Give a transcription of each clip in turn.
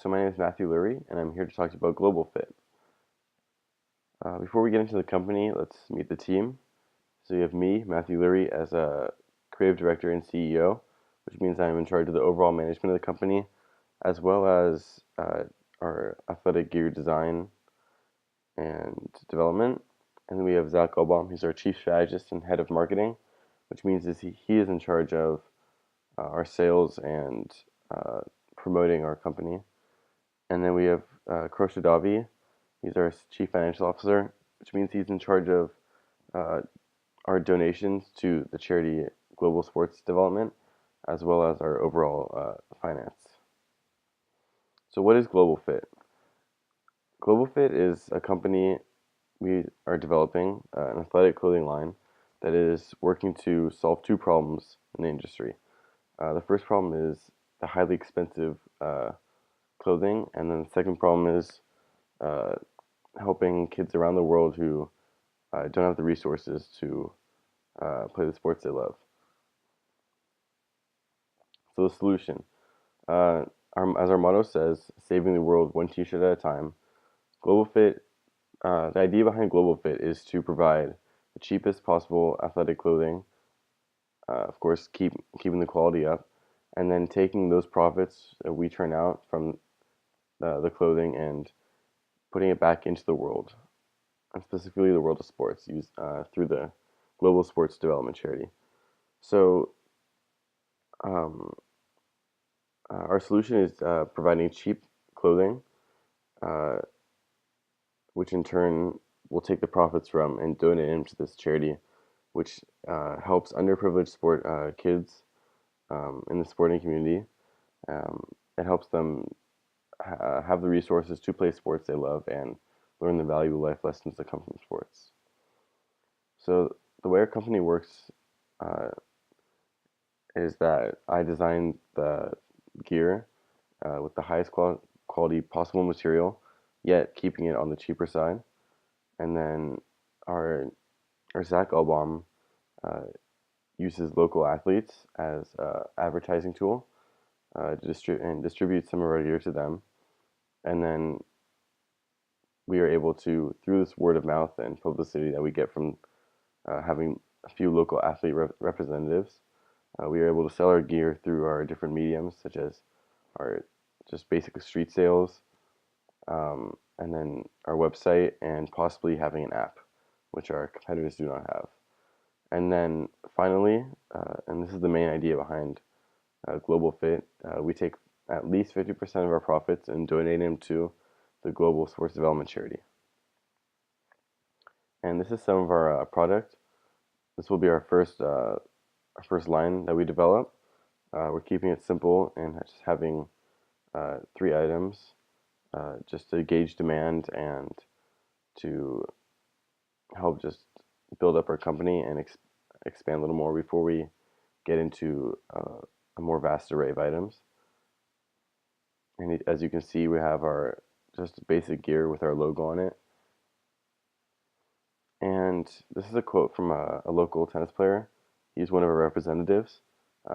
So my name is Matthew Lurie, and I'm here to talk to you about Globalfit. Before we get into the company, let's meet the team. So you have me, Matthew Lurie, as a creative director and CEO, which means I'm in charge of the overall management of the company, as well as our athletic gear design and development. And then we have Zach Obam, who's our chief strategist and head of marketing, which means he is in charge of our sales and uh, promoting our company. And then we have Krosha Davi. He's our chief financial officer, which means he's in charge of uh, our donations to the charity Global Sports Development, as well as our overall finance. So, what is Globalfit? Globalfit is a company we are developing an athletic clothing line that is working to solve two problems in the industry. The first problem is the highly expensive clothing, and then the second problem is uh, helping kids around the world who don't have the resources to play the sports they love. So the solution, uh, as our motto says, saving the world one t-shirt at a time. GlobalFit, the idea behind GlobalFit is to provide the cheapest possible athletic clothing. Of course, keeping the quality up, and then taking those profits that we turn out from the clothing and putting it back into the world, and specifically the world of sports, used through the Global Sports Development Charity. So um, our solution is providing cheap clothing, uh, which in turn will take the profits from and donate them to this charity, which helps underprivileged sport kids in the sporting community. Um, it helps them have the resources to play sports they love and learn the valuable life lessons that come from sports. So the way our company works uh, is that I design the gear with the highest quality possible material, yet keeping it on the cheaper side. And then our our Zach Albom uh, uses local athletes as advertising tool to distribute some of our gear to them. And then we are able to, through this word of mouth and publicity that we get from having a few local athlete representatives, we are able to sell our gear through our different mediums, such as our just basic street sales, and then our website, and possibly having an app, which our competitors do not have. And then finally, and this is the main idea behind Global Fit, we take at least 50% of our profits and donate them to the Global Sports Development Charity. And this is some of our product. This will be our first line that we develop. We're keeping it simple and just having three items, just to gauge demand and to help just build up our company and expand a little more before we get into a more vast array of items. And as you can see, we have our just basic gear with our logo on it. And this is a quote from a local tennis player. He's one of our representatives,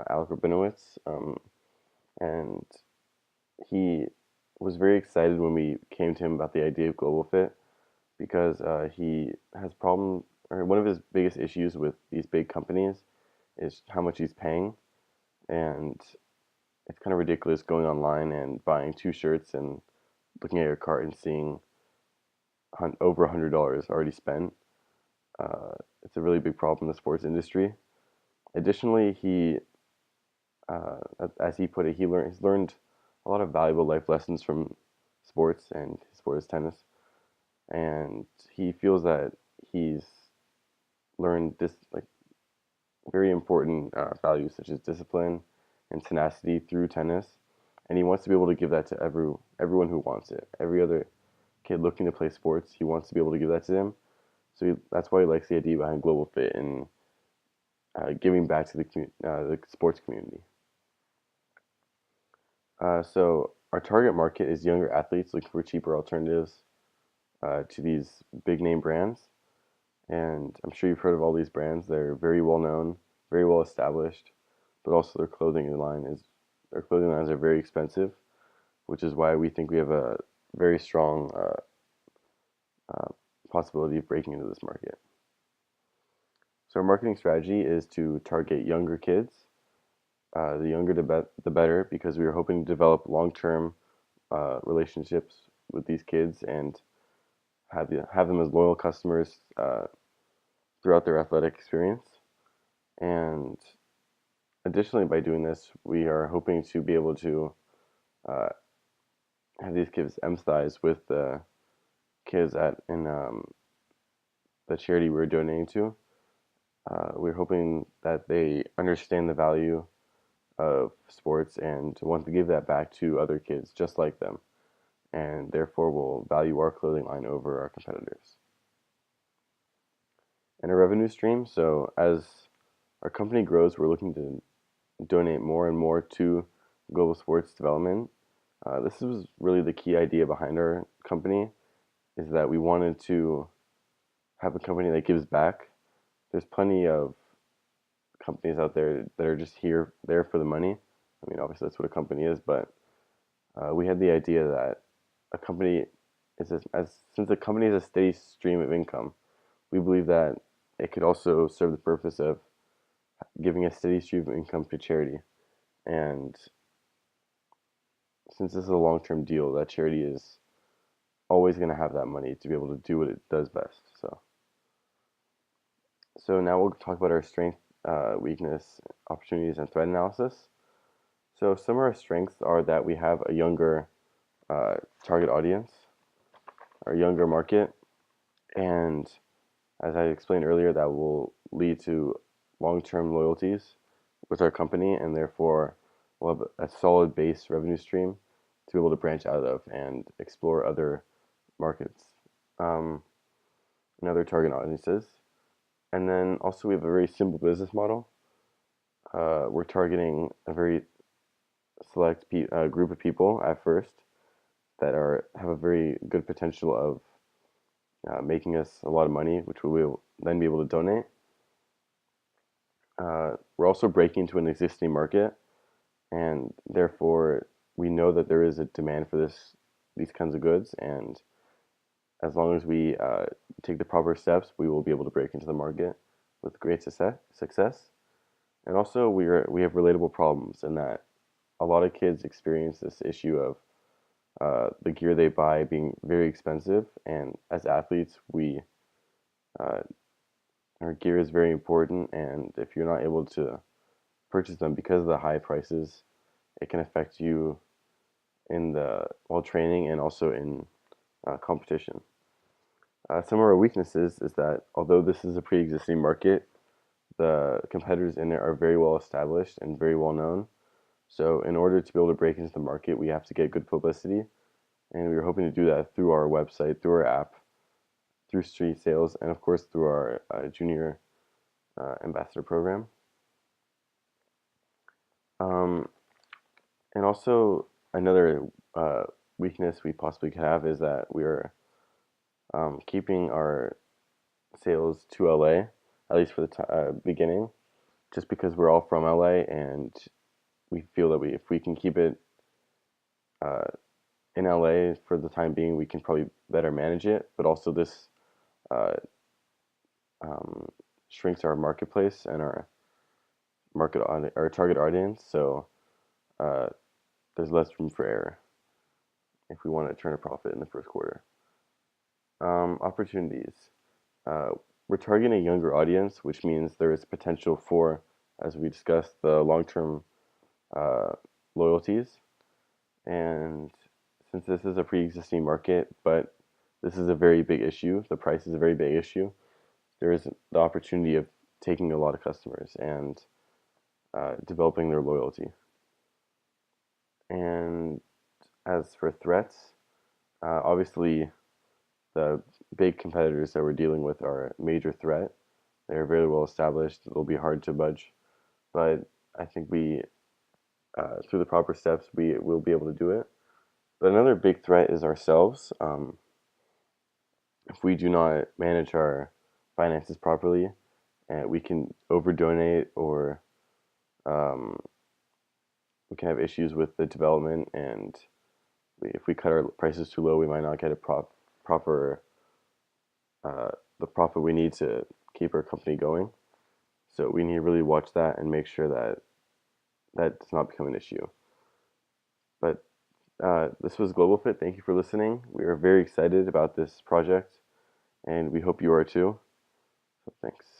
Alec Rabinowitz, and he was very excited when we came to him about the idea of Global Fit because he has problem, or one of his biggest issues with these big companies is how much he's paying, and it's kind of ridiculous going online and buying two shirts and looking at your cart and seeing over $100 already spent. It's a really big problem in the sports industry. Additionally, uh, as he put it, he's learned a lot of valuable life lessons from sports, and his sport is tennis. And he feels that he's learned this like very important values such as discipline and tenacity through tennis, and he wants to be able to give that to everyone who wants it. Every other kid looking to play sports, he wants to be able to give that to them. So that's why he likes the idea behind Global Fit and giving back to the sports community. So our target market is younger athletes looking for cheaper alternatives to these big name brands. And I'm sure you've heard of all these brands. They're very well known, very well established, but also their clothing lines are very expensive, which is why we think we have a very strong uh, possibility of breaking into this market. So our marketing strategy is to target younger kids. The younger the better, because we are hoping to develop long-term relationships with these kids and have them as loyal customers throughout their athletic experience. And additionally, by doing this, we are hoping to be able to uh, have these kids empathize with the kids in the charity we're donating to. We're hoping that they understand the value of sports and want to give that back to other kids just like them, and therefore will value our clothing line over our competitors. And a revenue stream. So as our company grows, we're looking to donate more and more to global sports development. This was really the key idea behind our company, is that we wanted to have a company that gives back. There's plenty of companies out there that are just there for the money. I mean, obviously that's what a company is, but we had the idea that a company since a company is a steady stream of income, we believe that it could also serve the purpose of giving a steady stream of income to charity. And since this is a long-term deal, that charity is always going to have that money to be able to do what it does best. So now we'll talk about our strength, weakness, opportunities, and threat analysis. So some of our strengths are that we have a younger uh, target audience, our younger market, and as I explained earlier, that will lead to long-term loyalties with our company, and therefore we'll have a solid base revenue stream to be able to branch out of and explore other markets um, and other target audiences. And then also we have a very simple business model. We're targeting a very select group of people at first that have a very good potential of making us a lot of money, which we will then be able to donate. We're also breaking into an existing market, and therefore we know that there is a demand for these kinds of goods, and as long as we take the proper steps, we will be able to break into the market with great success. And also, we have relatable problems in that a lot of kids experience this issue of the gear they buy being very expensive, and as athletes, uh, our gear is very important, and if you're not able to purchase them because of the high prices, it can affect you while training and also in competition. Some of our weaknesses is that although this is a pre-existing market, the competitors in it are very well established and very well known. So in order to be able to break into the market, we have to get good publicity, and we are hoping to do that through our website, through our app, through street sales, and of course through our junior ambassador program. Um, and also another weakness we possibly could have is that we are keeping our sales to LA, at least for the beginning, just because we're all from LA, and we feel that if we can keep it uh, in LA for the time being, we can probably better manage it. But also this uh, um, shrinks our marketplace and our target audience. So uh, there's less room for error if we want to turn a profit in the first quarter. Opportunities. Uh, we're targeting a younger audience, which means there is potential for, as we discussed, the long-term uh, loyalties. And since this is a pre-existing market, but this is a very big issue, the price is a very big issue, there is the opportunity of taking a lot of customers and developing their loyalty. And as for threats, obviously the big competitors that we're dealing with are a major threat. They're very well established. It'll be hard to budge, but I think through the proper steps, we will be able to do it. But another big threat is ourselves. If we do not manage our finances properly, we can overdonate, or um, we can have issues with the development and if we cut our prices too low, we might not get a proper uh, the profit we need to keep our company going. So we need to really watch that and make sure that that does not become an issue. But this was Globalfit. Thank you for listening. We are very excited about this project, and we hope you are too. So thanks.